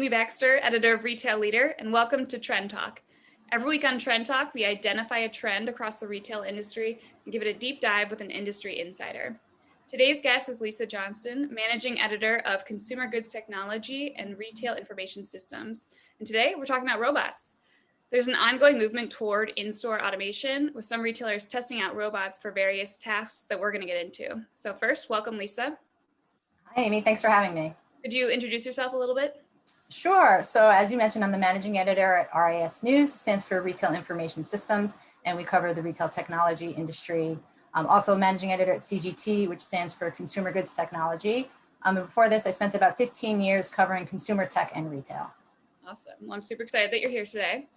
Amy Baxter, editor of Retail Leader, and welcome to Trend Talk. Every week on Trend Talk, we identify a trend across the retail industry and give it a deep dive with an industry insider. Today's guest is Lisa Johnston, managing editor of Consumer Goods Technology and Retail Information Systems. And today we're talking about robots. There's an ongoing movement toward in-store automation, with some retailers testing out robots for various tasks that we're going to get into. So first, welcome, Lisa. Hi, Amy. Thanks for having me. Could you introduce yourself a little bit? Sure. So as you mentioned, I'm the managing editor at RIS News, stands for Retail Information Systems, and we cover the retail technology industry. I'm also managing editor at CGT, which stands for Consumer Goods Technology. And before this, I spent about 15 years covering consumer tech and retail. Awesome. Well, I'm super excited that you're here today.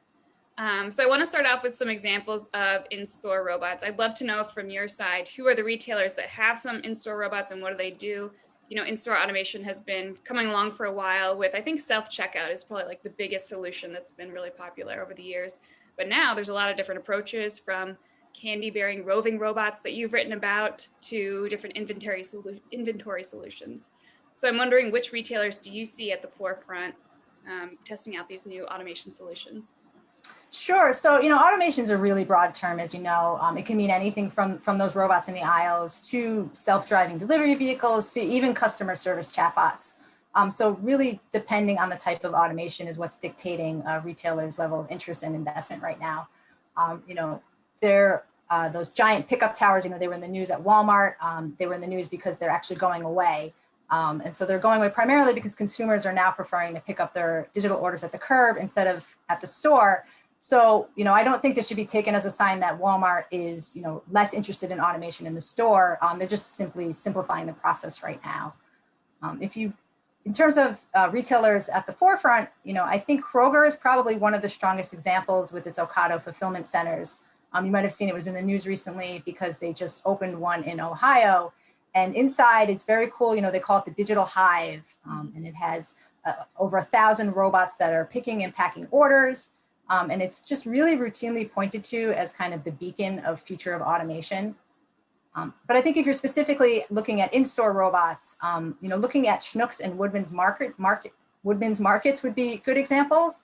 So I want to start off with some examples of in-store robots. I'd love to know from your side, who are the retailers that have some in-store robots and what do they do? You know, in-store automation has been coming along for a while with, I think self-checkout is probably like the biggest solution that's been really popular over the years. But now there's a lot of different approaches, from candy-bearing roving robots that you've written about to different inventory solutions. So I'm wondering, which retailers do you see at the forefront testing out these new automation solutions? Sure. So, automation is a really broad term, as you know. It can mean anything from those robots in the aisles to self-driving delivery vehicles to even customer service chatbots. So really, depending on the type of automation is what's dictating retailers' level of interest and investment right now. Those giant pickup towers, they were in the news at Walmart. They were in the news because they're actually going away. And so they're going away primarily because consumers are now preferring to pick up their digital orders at the curb instead of at the store. So, I don't think this should be taken as a sign that Walmart is, less interested in automation in the store. They're just simply simplifying the process right now. In terms of retailers at the forefront, I think Kroger is probably one of the strongest examples with its Ocado fulfillment centers. You might have seen it was in the news recently because they just opened one in Ohio. And inside, it's very cool. They call it the digital hive, and it has over 1,000 robots that are picking and packing orders. And it's just really routinely pointed to as kind of the beacon of future of automation. But I think if you're specifically looking at in-store robots, looking at Schnucks and Woodman's Markets would be good examples.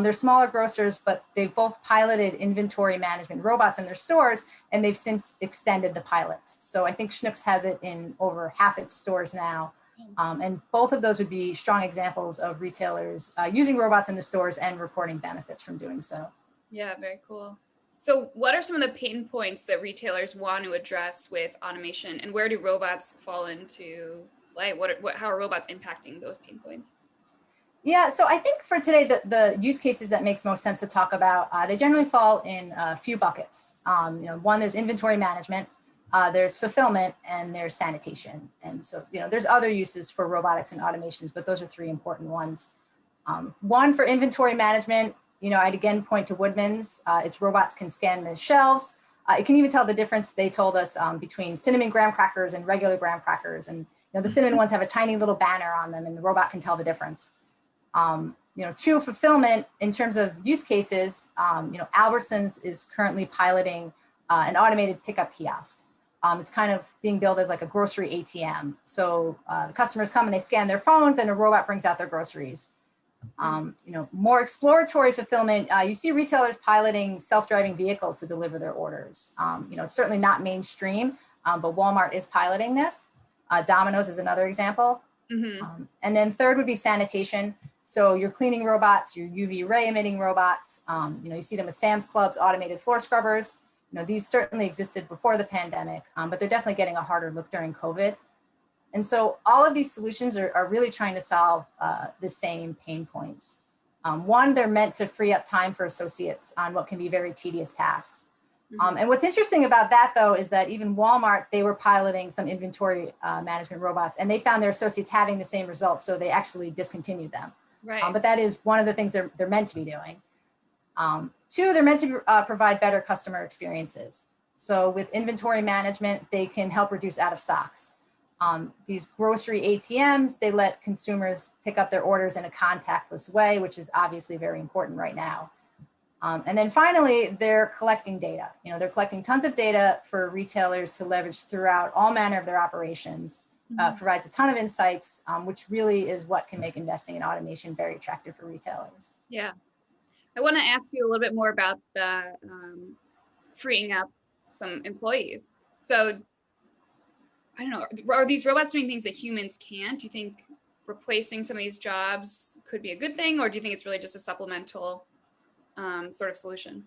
They're smaller grocers, but they've both piloted inventory management robots in their stores, and they've since extended the pilots. So I think Schnucks has it in over half its stores now. And both of those would be strong examples of retailers using robots in the stores and reporting benefits from doing so. Yeah, very cool. So what are some of the pain points that retailers want to address with automation, and where do robots fall into play? How are robots impacting those pain points? Yeah, so I think for today, the use cases that makes most sense to talk about, they generally fall in a few buckets. One, there's inventory management. There's fulfillment, and there's sanitation. And so, there's other uses for robotics and automations, but those are three important ones. One, for inventory management, I'd again point to Woodman's. Its robots can scan the shelves. It can even tell the difference, they told us, between cinnamon graham crackers and regular graham crackers. And the cinnamon ones have a tiny little banner on them, and the robot can tell the difference. Two, fulfillment, in terms of use cases, Albertsons is currently piloting an automated pickup kiosk. It's kind of being billed as like a grocery ATM. So customers come and they scan their phones, and a robot brings out their groceries. More exploratory fulfillment, you see retailers piloting self-driving vehicles to deliver their orders. It's certainly not mainstream, but Walmart is piloting this. Domino's is another example. Mm-hmm. And then third would be sanitation. So your cleaning robots, your UV ray emitting robots, you see them with Sam's Club's automated floor scrubbers. These certainly existed before the pandemic, but they're definitely getting a harder look during COVID. And so all of these solutions are really trying to solve the same pain points. One, they're meant to free up time for associates on what can be very tedious tasks. Mm-hmm. And what's interesting about that, though, is that even Walmart, they were piloting some inventory management robots, and they found their associates having the same results, so they actually discontinued them. Right. But that is one of the things they're meant to be doing. Two, they're meant to provide better customer experiences. So with inventory management, they can help reduce out of stocks. These grocery ATMs, they let consumers pick up their orders in a contactless way, which is obviously very important right now. And then finally, they're collecting data. They're collecting tons of data for retailers to leverage throughout all manner of their operations. provides a ton of insights, which really is what can make investing in automation very attractive for retailers. Yeah. I want to ask you a little bit more about the freeing up some employees. So I don't know, are these robots doing things that humans can't? Do you think replacing some of these jobs could be a good thing, or do you think it's really just a supplemental sort of solution?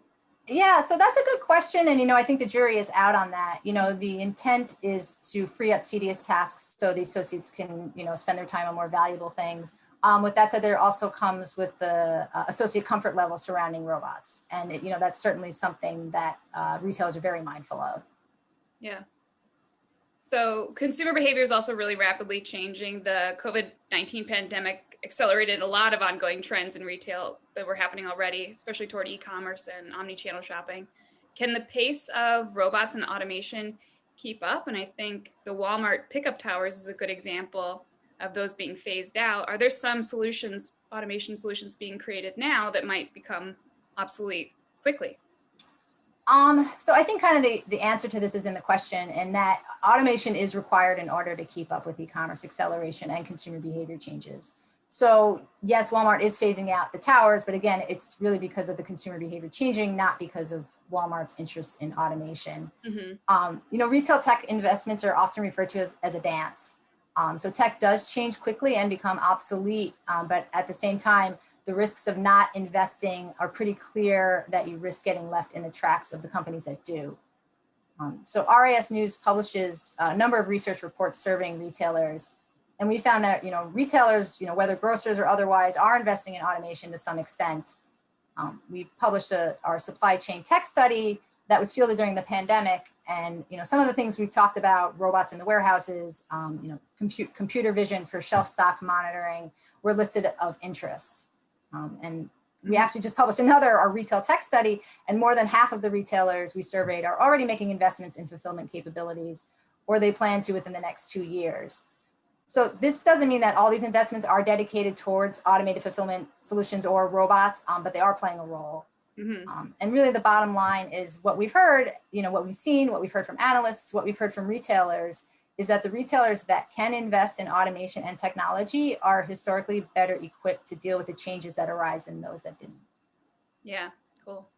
Yeah, so that's a good question. And, I think the jury is out on that. The intent is to free up tedious tasks so the associates can, spend their time on more valuable things. With that said, there also comes with the associate comfort level surrounding robots. And, that's certainly something that retailers are very mindful of. Yeah. So consumer behavior is also really rapidly changing. The COVID-19 pandemic accelerated a lot of ongoing trends in retail that were happening already, especially toward e-commerce and omni-channel shopping. Can the pace of robots and automation keep up? And I think the Walmart pickup towers is a good example of those being phased out. Are there some solutions, automation solutions being created now that might become obsolete quickly? So I think kind of the answer to this is in the question, and that automation is required in order to keep up with e-commerce acceleration and consumer behavior changes. So yes, Walmart is phasing out the towers, but again, it's really because of the consumer behavior changing, not because of Walmart's interest in automation. Retail tech investments are often referred to as a dance. So tech does change quickly and become obsolete, but at the same time, the risks of not investing are pretty clear, that you risk getting left in the tracks of the companies that do. So RIS News publishes a number of research reports surveying retailers. And we found that, retailers, whether grocers or otherwise, are investing in automation to some extent. We published our supply chain tech study that was fielded during the pandemic. And, some of the things we've talked about, robots in the warehouses, computer vision for shelf stock monitoring, were listed of interest. And we actually just published our retail tech study, and more than half of the retailers we surveyed are already making investments in fulfillment capabilities, or they plan to within the next 2 years. So this doesn't mean that all these investments are dedicated towards automated fulfillment solutions or robots, but they are playing a role. And really the bottom line is what we've heard, what we've seen, what we've heard from analysts, what we've heard from retailers, is that the retailers that can invest in automation and technology are historically better equipped to deal with the changes that arise than those that didn't. Yeah, cool.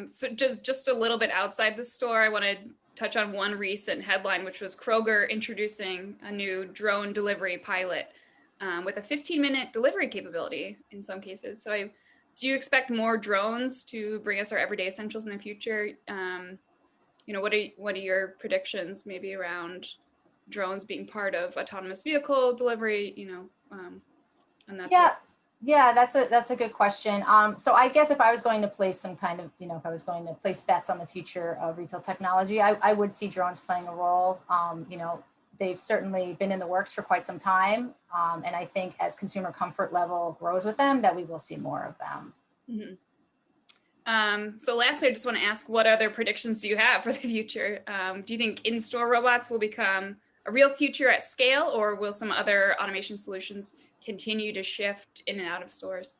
So just a little bit outside the store, I want to touch on one recent headline, which was Kroger introducing a new drone delivery pilot with a 15-minute delivery capability in some cases. So do you expect more drones to bring us our everyday essentials in the future? What are your predictions maybe around drones being part of autonomous vehicle delivery, and that's Yeah, that's a good question. So I guess if I was going to place some kind of, if I was going to place bets on the future of retail technology, I would see drones playing a role. They've certainly been in the works for quite some time. And I think as consumer comfort level grows with them, that we will see more of them. So lastly, I just want to ask, what other predictions do you have for the future? Do you think in-store robots will become a real future at scale, or will some other automation solutions continue to shift in and out of stores?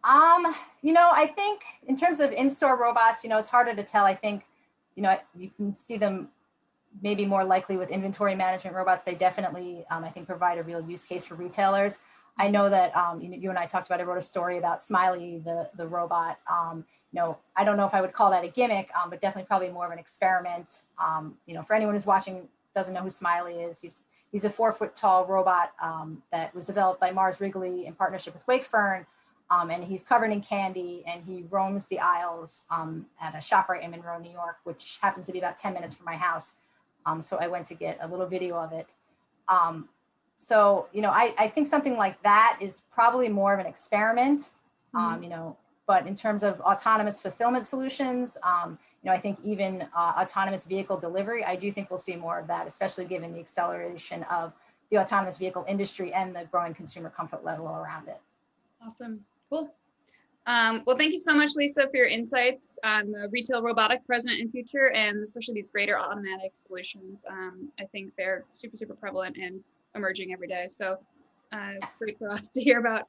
I think in terms of in-store robots, it's harder to tell. I think, you can see them maybe more likely with inventory management robots. They definitely, I think, provide a real use case for retailers. I know that you and I talked about, I wrote a story about Smiley, the robot. I don't know if I would call that a gimmick, but definitely probably more of an experiment. For anyone who's watching, doesn't know who Smiley is, he's a 4-foot-tall robot that was developed by Mars Wrigley in partnership with Wakefern. And he's covered in candy, and he roams the aisles at a ShopRite in Monroe, New York, which happens to be about 10 minutes from my house. So I went to get a little video of it. So, I think something like that is probably more of an experiment, but in terms of autonomous fulfillment solutions, I think even autonomous vehicle delivery, I do think we'll see more of that, especially given the acceleration of the autonomous vehicle industry and the growing consumer comfort level around it. Awesome. Cool. Well, thank you so much, Lisa, for your insights on the retail robotic present and future, and especially these greater automatic solutions. I think they're super, super prevalent and emerging every day. So it's great for us to hear about.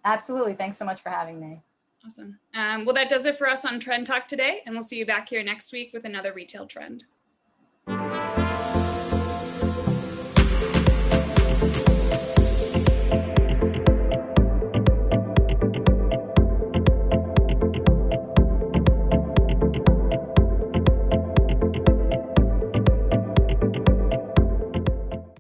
Absolutely. Thanks so much for having me. Awesome. Well, that does it for us on Trend Talk today, and we'll see you back here next week with another retail trend.